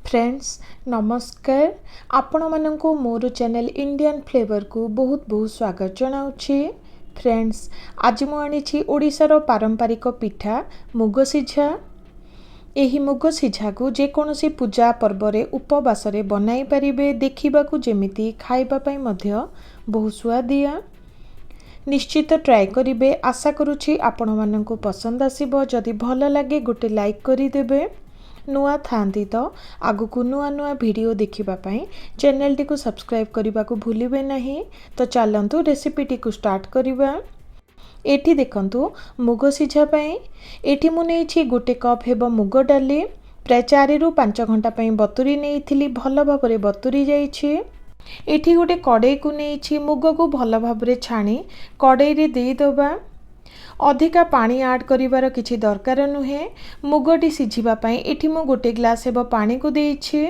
Friends नमस्कार आपण माननकु मोर channel Indian flavour को बहुत बहुत स्वागत जनाउछि। फ्रेंड्स आज मु आनिछि ओडिशार पारंपरिक पिठा मुग सिझा। एही मुग सिझा को जे कोनोसी पूजा पर्व रे उपवास रे बनाई परिबे। देखिबाकू जेमिति खाइबा पई मध्य बहुत स्वादिया। निश्चित ट्राए करिबे। आशा करूछि आपण माननकु पसंद आसीबो। जदि भल लागे गोटे लाइक करि देबे। नुआ थांती तो आगु नुआ नुआ वीडियो देखिबा पई चैनल टी को सब्सक्राइब करबा को भूलिबे नहीं। तो चलंतु रेसिपी टी को स्टार्ट करबा। एठी देखंतु मुग सिझा पई एठी मु नेछि गोटे कप हेबो मुग डाली प्राय 4 रु 5 घंटा पई बतुरी नेइथिली। भल भाबरे बतुरी जाईछि। एठी गोटे कड़ाई को नेछि मुग को भल भाबरे छाणी कड़ाई रे देई दबा। अधिका पानी ऐड करिवार किछि दरकार नुहे। मुगटी सिझिबा पई एठी मु गोटे ग्लास हेबो पानी को देइछि।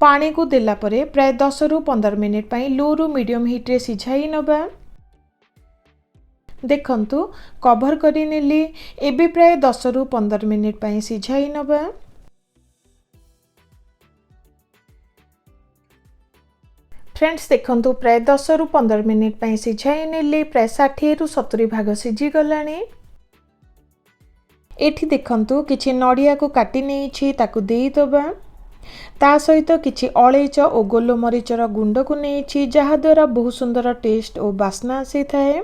पानी को देला परे प्राय 10 रु 15 मिनिट पई लो रु मीडियम हीट रे सिझाई नबा। देखंतु कवर करि नेली। एबे प्राय 10 रु 15 मिनिट पई सिझाई नबा। फ्रेंड्स देखंतु प्राय 10 रु 15 मिनिट पई सिझाई नेली। प्राय 60 रु 70 भाग सिझी गलानी। एठी देखंतु किछि नडिया को काटी नेछि ताकु देई दबा। ता सहित किछि अळेच ओ गोलमरीचर गुंड को नेछि जहा द्वारा बहुत सुंदर टेस्ट ओ बास्ना आसी थाए।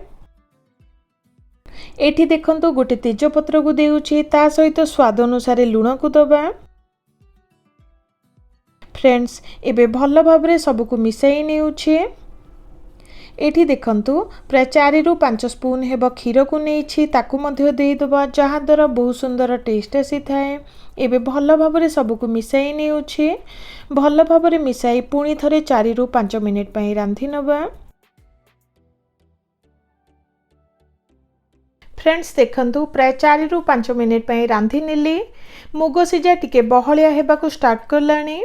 एठी देखंतु गोटे तेजपत्र को देउछि। ता सहित स्वाद अनुसार लूण को दबा। फ्रेंड्स एबे भल भाबरे सब को मिसाई नेउछि। एठी देखंतु प्राय 4 रु 5 स्पून हेबो खीर को नेछि ताकु मध्य देई दबा जहा द्वारा बहुत सुंदर टेस्ट आसी थाए। एबे भल भाबरे सब को मिसाई नेउछि। भल भाबरे मिसाई पुणी थरे 4 रु 5 मिनिट पई रांधी नबा। फ्रेंड्स देखंतु प्राय 4 रु 5 मिनिट पई रांधी नेली। मुग सिझा टिके बहलिया हेबा को स्टार्ट करलानी।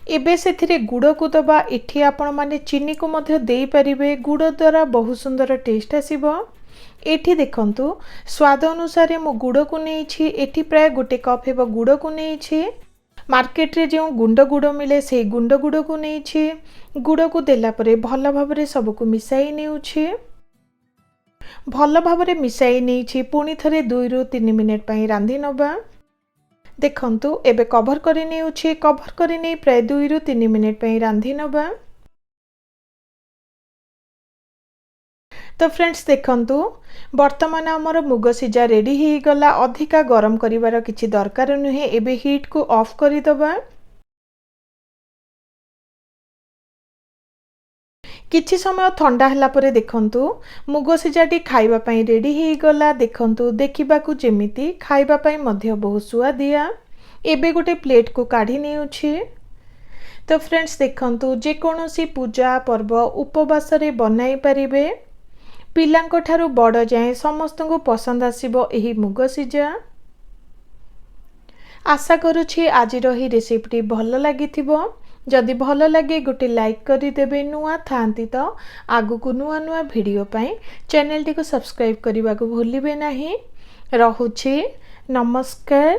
एबे सेथिरे गुड़ को दबा। एठी आपण माने चीनी को मध्य देई परिबे। गुड़ द्वारा बहुत सुंदर टेस्ट आसीबो। एठी देखंतु स्वाद अनुसार मो गुड़ को नेछि। एठी प्राय गोटे कप हेबो गुड़ को नेछि। मार्केट रे जो गुंड गुड़ मिले से गुंड गुड़ को नेछि। गुड़ को देला परे भल भाबरे सब को मिसाई नेउछि। भल भाबरे मिसाई नेछि। पुणी थरे 2 रु 3 मिनिट पई रांधी नबा। देखंतु एबे कवर करि नेउछि। कवर करि नै प्राय 2 रु 3 मिनिट पई रांधी नबा। तो फ्रेंड्स देखंतु वर्तमान हमर मुग सिझा रेडी ही गला। अधिका गरम करिवार किछि दरकार नुहे। एबे हीट को ऑफ करि दबा। किछि समय ठंडा हला परे देखंतु मुग सिझाटी खाइबा पई रेडी ही गला। देखंतु देखिबाकू जेमिति खाइबा पई मध्य बहुत सुआदिया। एबे गोटे प्लेट को काढी नेउछि। तो फ्रेंड्स देखंतु जे कोनोसी पूजा पर्व उपवास रे बनाई परिबे। पिलांको ठारू बड़ जाए समस्त को पसंद आसीबो एही मुग सिझा। आशा करूछि आजिर ही रेसिपी भल लागिथिबो। जदि भल लगे गोटे लाइक करि देबे। नुआ थांती तो आगु को नुआ नुआ वीडियो पाई चैनल टी को सब्सक्राइब करबा को भूलिबे नहीं। रहुछि नमस्कार।